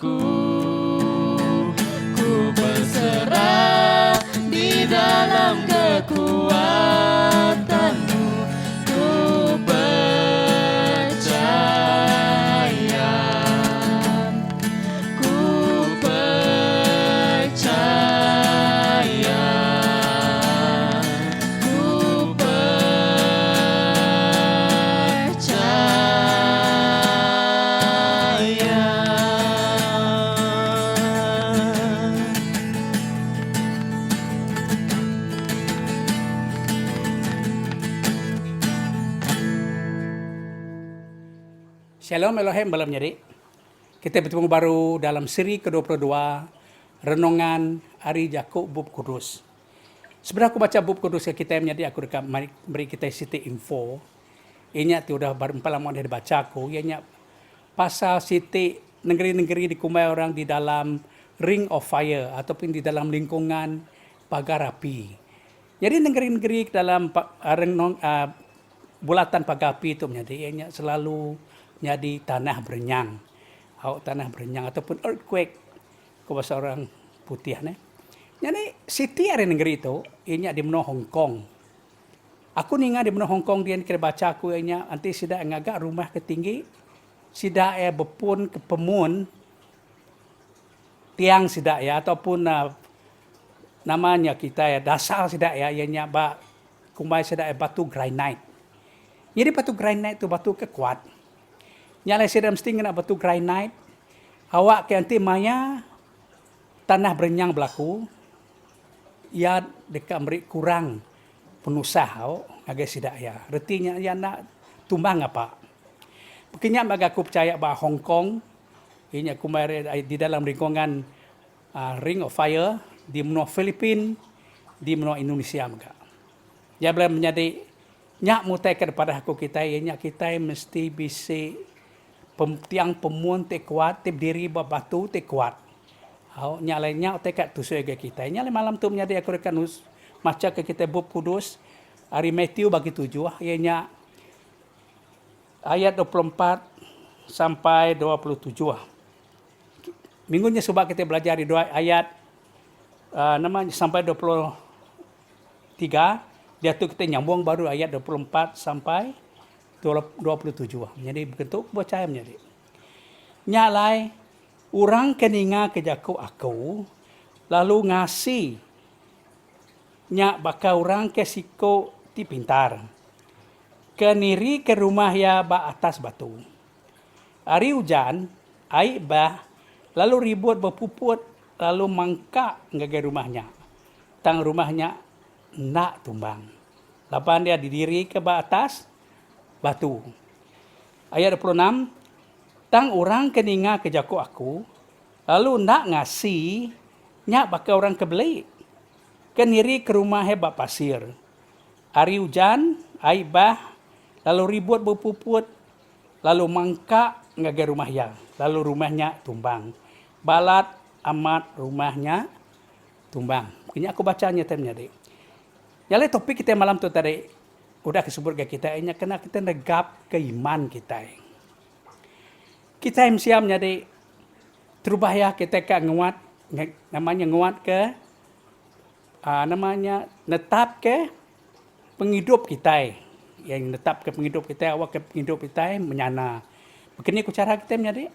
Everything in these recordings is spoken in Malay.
jiwaku, ku berserah di dalam kekuatanmu, ku percaya, ku percaya, ku Shalom Elohim malam nyeri. Kita bertemu baru dalam seri ke-22 Renungan Hari Jakub Bub Kudus. Sebenarnya aku baca Bub Kudus ke kita menjadi aku dekat beri kita siti info. Ianya tu dah baru 4 lama dia baca aku. Ianya pasal siti negeri-negeri dikumai orang di dalam ring of fire ataupun di dalam lingkungan pagar api. Jadi negeri-negeri dalam bulatan pagar api itu menjadi ianya selalu jadi tanah berenyang. Tanah berenyang ataupun earthquake ke bahasa orang putih ni. Jadi city ada negeri itu ianya di mana Hong Kong. Aku ninga di mana Hong Kong dia kira baca aku ianya nanti sida ngagak rumah ketinggi sida bepun ke pemun tiang sida ya ataupun namanya kita dasar sida ya ianya kumai sida batu granite. Jadi batu granite itu batu kekuat. Nyala saya mesti kena batu granite. Awak ke anti maya tanah berenyang berlaku. Ya dekat beri kurang penusah agak sidak ya. Retinya ya nak tumbang apa. Pekinya agak aku percaya bahawa Hong Kong ini aku di dalam lingkungan Ring of Fire di menua Filipina, di menua Indonesia juga. Ya boleh menjadi nyak mutai kepada aku kita ianya kita mesti bisa tiang pemun te kuat te berdiri batu te kuat. Nyalainya te kat tu suega kita. Nyalai malam tu menjadi aku rekan maca ke kita Bub Kudus hari Matthew bagi 7 ianya ayat 24 sampai 27. Minggunya sebab kita belajar di dua ayat namanya sampai 23. Dia tu kita nyambung baru ayat 24 sampai 27. Jadi bentuk percaya menjadi. Nyalai orang keninga kejaku aku lalu ngasih nyak bakal orang ke siko ti pintar. Keniri ke rumah ya ba atas batu. Hari hujan, air bah lalu ribut berpuput lalu mangkak ngage rumahnya. Tang rumahnya nak tumbang. Lapan dia didiri ke ba atas batu. Ayat 26. Tang orang keninga kejaku aku, lalu nak ngasih, nyak bakal orang kebeli. Keniri ke rumah hebat pasir. Hari hujan, air bah, lalu ribut berpuput, lalu mangkak ngagai rumah ya. Lalu rumahnya tumbang. Balat amat rumahnya tumbang. Ini aku bacanya temnya dek. Jadi topik kita malam tu tadi, udah disebut ke kita ini kena kita negap ke iman kita. Kita yang siap jadi terubah ya kita ke nguat namanya nguat ke namanya netap ke penghidup kita. Yang netap ke penghidup kita awak ke penghidup kita menyana. Begini aku cara kita menjadi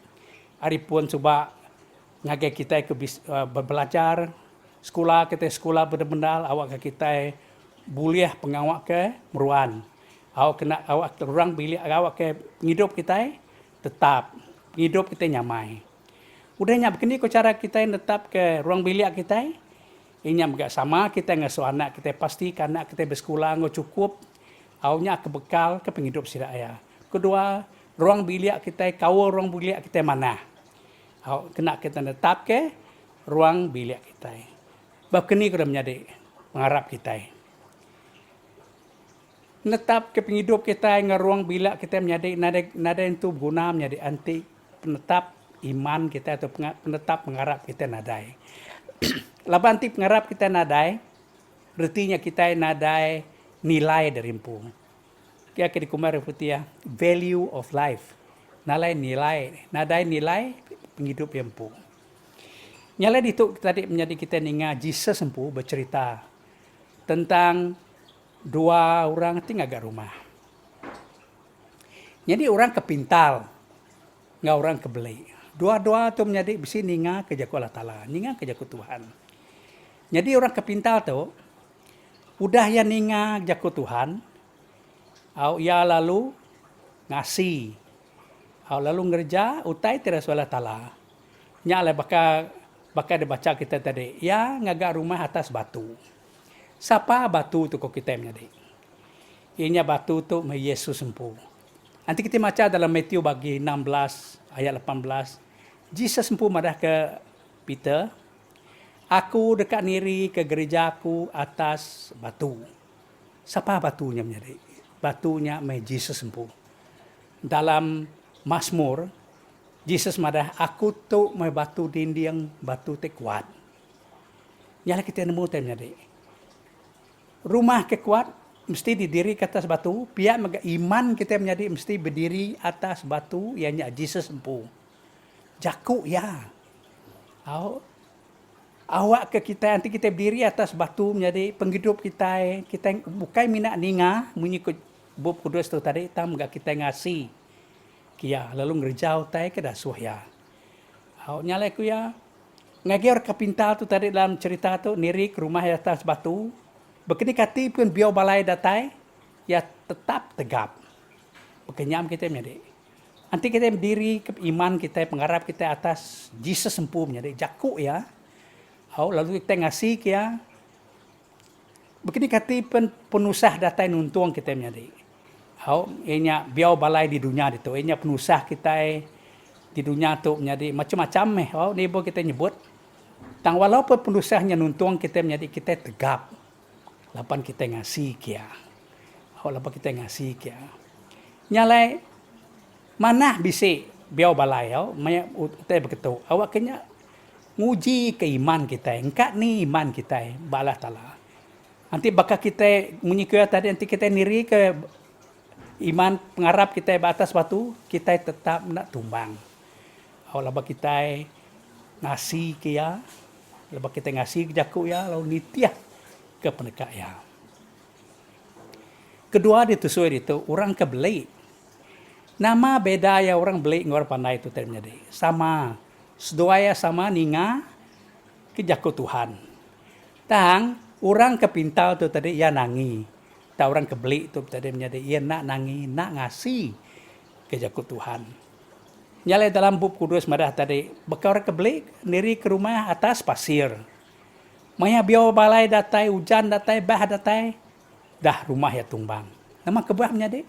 hari pun coba ngagai kita ke belajar sekolah kita sekolah benar-benar awak ke kita buliah pengawak ke meruan. Awak orang bilik awak ke penghidup kita tetap. Penghidup kita nyamai. Udahnya begini ko cara kita tetap ke ruang bilik kita. Inya agak sama kita ngasuh anak kita pastikan anak kita bersekolah ngo cukup. Awaknya ke bekal ke penghidup sida aya. Kedua, ruang bilik kita kawal ruang bilik kita mana. Kena kita tetap ke ruang bilik kita. Bab kini kita menjadi mengharap kita. Netap ke penghidup kita dengan ruang bilak kita menjadi nada itu guna menjadi anti penetap iman kita atau penetap mengharap kita nadai. Laban anti mengharap kita nadai, artinya kita nadai nilai dari empu. Kaya kini kumar putih value of life. Nadai nilai penghidup yang empu. Nyala itu tadi menjadi kita ninga Jesus empu bercerita tentang dua orang tinggal ke rumah. Jadi orang kepintal, nggak orang kebeli. Dua-dua tu menjadi bisi ninga ke jaku Allah Ta'ala, ninga ke jaku Tuhan. Jadi orang kepintal tu, udah ya ninga jaku Tuhan, ia lalu ngasih, lalu ngerja, utai tidak Allah Ta'ala. Nyala bakal dibaca kita tadi, ya ngagak rumah atas batu. Siapa batu tu kok kita menjadi? Ianya batu tu Yesus empu. Nanti kita baca dalam Matthew bagi 16 ayat 18. Jesus empu madah ke Peter, aku dekat niri ke gerejaku atas batu. Siapa batunya menjadi? Batunya Jesus empu. Dalam Mazmur, Jesus madah, aku tu batu dinding batu te kuat. Nyala kita nemu te menjadi. Rumah ke kuat mesti didiri ke atas batu. Pihak iman kita menjadi mesti berdiri atas batu yang Jesus empu. Jaku ya. Awak ke kita nanti kita berdiri atas batu menjadi penghidup kita. Kita bukan minat ninga mengikut bab kudus tu tadi tam enggak kita ngasih. Kia lalu ngerjau tai ke dasuh ya. Nyala ku ya. Ngagir kepintal tu tadi dalam cerita tu nirik rumah di atas batu. Begini kati pun biar balai datai, ya tetap tegap. Bekenyam kita menjadi. Nanti kita berdiri ke iman kita, pengharap kita atas Jesus empu menjadi. Jaku ya. Lalu kita ngasih ya. Begini kati pun penusah datai nuntuang kita menjadi. Ianya biar balai di dunia itu. Ianya penusah kita di dunia itu menjadi macam-macam. Ni boleh kita nyebut. Tang walaupun penusahnya nuntuang kita menjadi kita tegap. Lapan kita ngasih kia. Lapan kita ngasih kia. Nyalai mana bisa biau balai utai begitu. Awak kena nguji ke iman kita. Engkak ni iman kita bala Ta'ala. Nanti bakal kita menyikir tadi nanti kita niri ke iman pengharap kita batas batu, kita tetap nak tumbang. Lapan kita ngasih kia. Lapan kita ngasih jaku ya lalu nitiah ke pendekat ya. Kedua ditusui itu orang kebeli. Nama beda ya orang beli ngor pandai itu terjadi. Sama sedoaya sama ninga ke jaku Tuhan. Tang orang kepintal tu tadi ya nangi. Tak orang kebeli tu tadi menjadi ia nak nangi, nak ngasih ke jaku Tuhan. Nyalai dalam bab kudus madah tadi, bakal orang kebeli niri ke rumah atas pasir. Maya biar balai datai, hujan datai, bah datai, dah rumah ya tumbang. Nama kebuah menjadi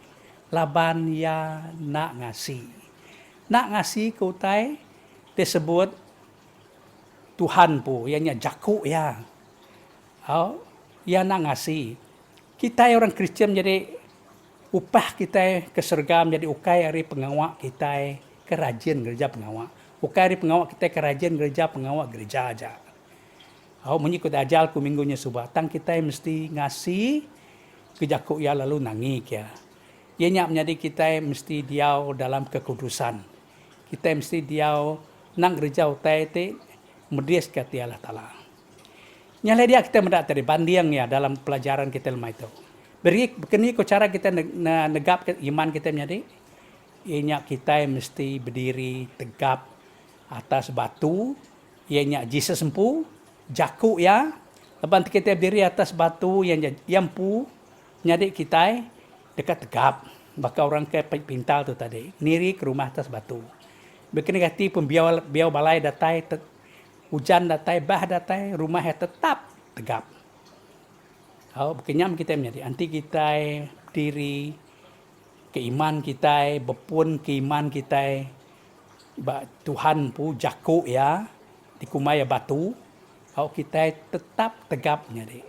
laban ya nak ngasih. Nak ngasih ke utai disebut Tuhan pu, ianya jaku ya. Ya nak ngasih. Kita orang Kristian jadi upah kita kesergam jadi ukai hari pengawak kita kerajin gereja pengawak. Ukai hari pengawak kita kerajin gereja pengawak gereja aja. Mengikut ajalku minggunya subah. Tang kita mesti ngasih kejaku ya lalu nangik ya. Ianya menjadi kita mesti diau dalam kekudusan. Kita mesti diau nang gereja utai te medias ke Allah Ta'ala. Nyala dia kita mendak dari banding ya dalam pelajaran kita lemah itu. Beri kini cara kita negap iman kita menjadi. Ianya kita mesti berdiri tegap atas batu. Ianya Jesus empu. Jaku ya, lepas kita berdiri atas batu yang pu, nyadi kita dekat tegap. Bakal orang ke pintal tu tadi, niri ke rumah atas batu. Begini kati pun biau balai datai, hujan datai, bah datai, rumah tetap tegap. Kenyam kita menjadi, anti kita diri, keiman kita, bepun keiman kita, Tuhan pu jaku ya, dikumai batu. Kita tetap tegap menjadi.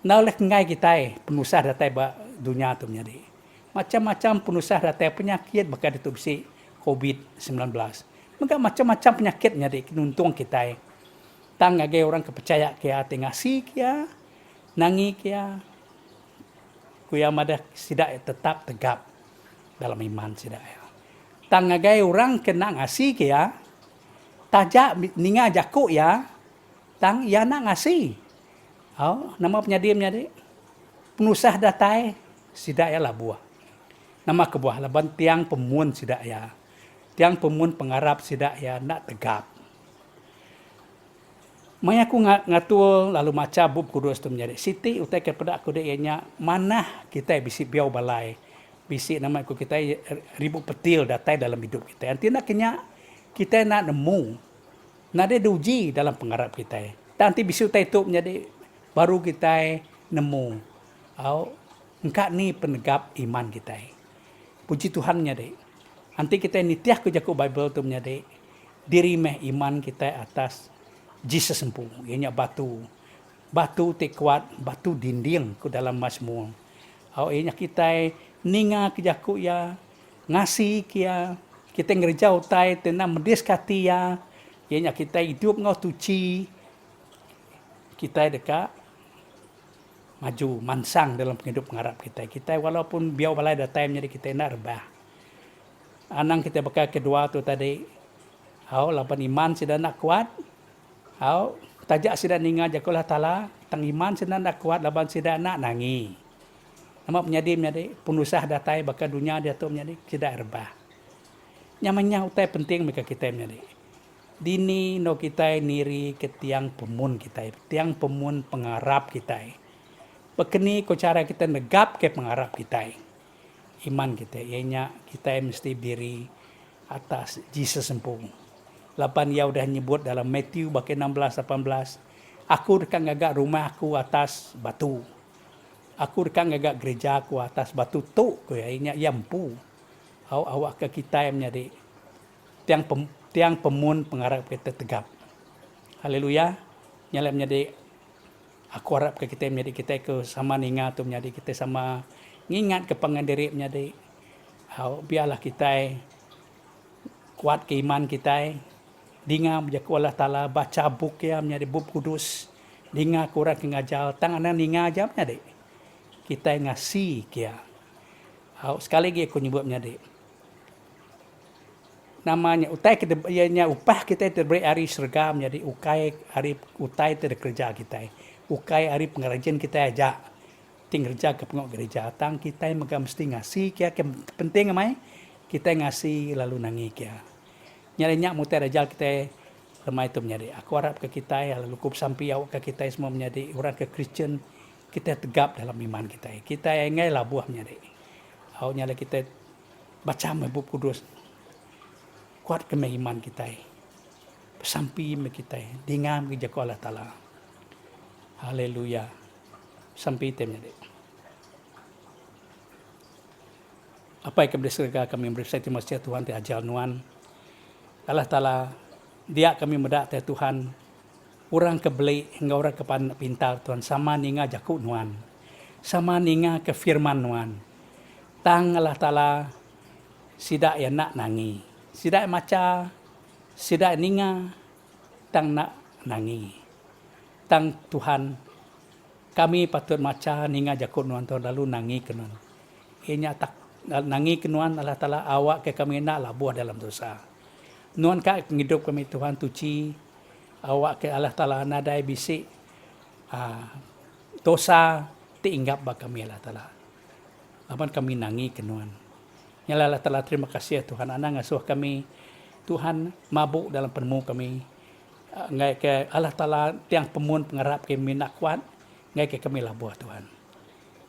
Nah oleh kengai kita penusah datai dunia tu menjadi. Macam-macam penusah datai penyakit bakal ditubsi COVID-19. Maka macam-macam penyakit menjadi nuntung kita. Tang agai orang kepercaya kia tengasi kia, nangi kia. Kuya madah sidak tetap tegap dalam iman sidak. Tang agai orang kena ngasi kia, tajak ninga jakuk ya, tang ya nak ngasih. Nama penyadim penusah datai sidak ya labuah. Nama kebuah laban tiang pemun sidak ya. Tiang pemun pengarap sidak ya nak tegap. Maya aku ngatul lalu maca bub kudus tu menjadi siti utai kepada aku dia ianya mana kita bisi biau balai bisi nama aku kita ribu petil datai dalam hidup kita. Nanti nak kenya kita nak nemu nak ada uji dalam pengarap kita. Nanti bisi utai tu menjadi baru kita nemu. Engkak ni penegap iman kita. Puji Tuhan menjadi. Nanti kita nitiah ke jaku Bible tu menjadi diri meh iman kita atas Jesus sempuh, ianya batu te kuat, batu dinding ke dalam Mazmur. Ianya kita ninga kejaku ya, ngasih kia, kita ngerjau tai tenang medis kati ya, ianya kita hidup ngau tuci, kita dekat maju mansang dalam hidup pengharap kita. Kita walaupun biau balai datai menjadi kita nak rebah. Anang kita bakal kedua tu tadi, lapan iman sudah nak kuat. Tajak sidak ninga jakulah tala tang iman sidak nak kuat laban sidak nak nangi. Nama menjadi penusah datai bakal dunia dia tu menjadi sidak rebah. Nyamanya utai penting mereka kita menjadi. Dini no kita niri ke tiang pemun kita, tiang pemun pengarap kita. Bekeni ko cara kita negap ke pengarap kita. Iman kita, ianya kita mesti diri atas Jesus sempuh. Lapan ia udah nyebut dalam Matthew bagian 16-18. Aku dekat ngagak rumah aku atas batu. Aku dekat ngagak gereja aku atas batu tu. Ianya yampu. Awak ke kita yang menjadi tiang pemun pengarap kita tegap. Haleluya. Nyala menjadi aku harap ke kita menjadi kita ke sama ninga tu menjadi kita sama ngingat ke pengandiri menjadi. Biarlah kita kuat keiman kita. Dinga menjaku Allah Ta'ala baca buk ya menjadi buk kudus. Dinga kurang ngajal tangan dinga aja menjadi. Kita ngasih kia. Sekali lagi aku nyebut menjadi. Namanya utai kita ianya upah kita terberi hari serga menjadi ukai hari utai ter kerja kita. Ukai hari pengajian kita aja. Ting kerja ke pengok gereja tang kita mesti ngasih kia penting amai kita ngasih lalu nangi kia. Nyarinya mutai rajal kita lemai itu menjadi. Aku harap ke kita lalu kup sampai awak ke kita semua menjadi orang ke Kristen kita tegap dalam iman kita. Kita ingai lah buah menjadi. Nyala kita baca mebub kudus. Kuat ke iman kita. Sampai me kita dingam ke jaku Allah Ta'ala. Haleluya. Sampai itu menjadi. Apa yang keberserga kami berserta terima kasih Tuhan te ajal nuan. Allah Ta'ala, dia kami medak te Tuhan, orang kebeli hingga orang kepan pintar Tuhan, sama ninga jakuk nuan, sama ninga ke firman nuan. Tang Allah Ta'ala, sidak ya nak nangi, sidak maca, sidak ninga, tang nak nangi. Tang Tuhan, kami patut maca ninga jakuk nuan Tuhan, lalu nangi ke nuan. Ianya tak nangi ke nuan Allah Ta'ala, awak ke kami nak labuh dalam dosa. Nuan kak hidup kami Tuhan tuci awak ke Allah Ta'ala nadai bisik dosa diinggap bak kami Allah Ta'ala. Aman kami nangi ke Nuan. Nyala Allah Ta'ala terima kasih Tuhan anak ngasuh kami Tuhan mabuk dalam penemu kami. Ngai ke Allah Ta'ala tiang pemun pengarap kami nak kuat ngai ke kami lah buah Tuhan.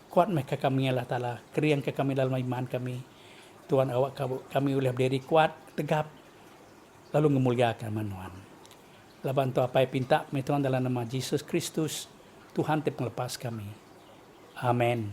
Kuat mereka kami Allah Ta'ala keriang ke kami dalam iman kami. Tuhan awak kami boleh berdiri kuat tegap lalu memuliakan Tuhan. Laban tu apa yang pinta kami Tuhan dalam nama Yesus Kristus, Tuhan te pelepas kami. Amin.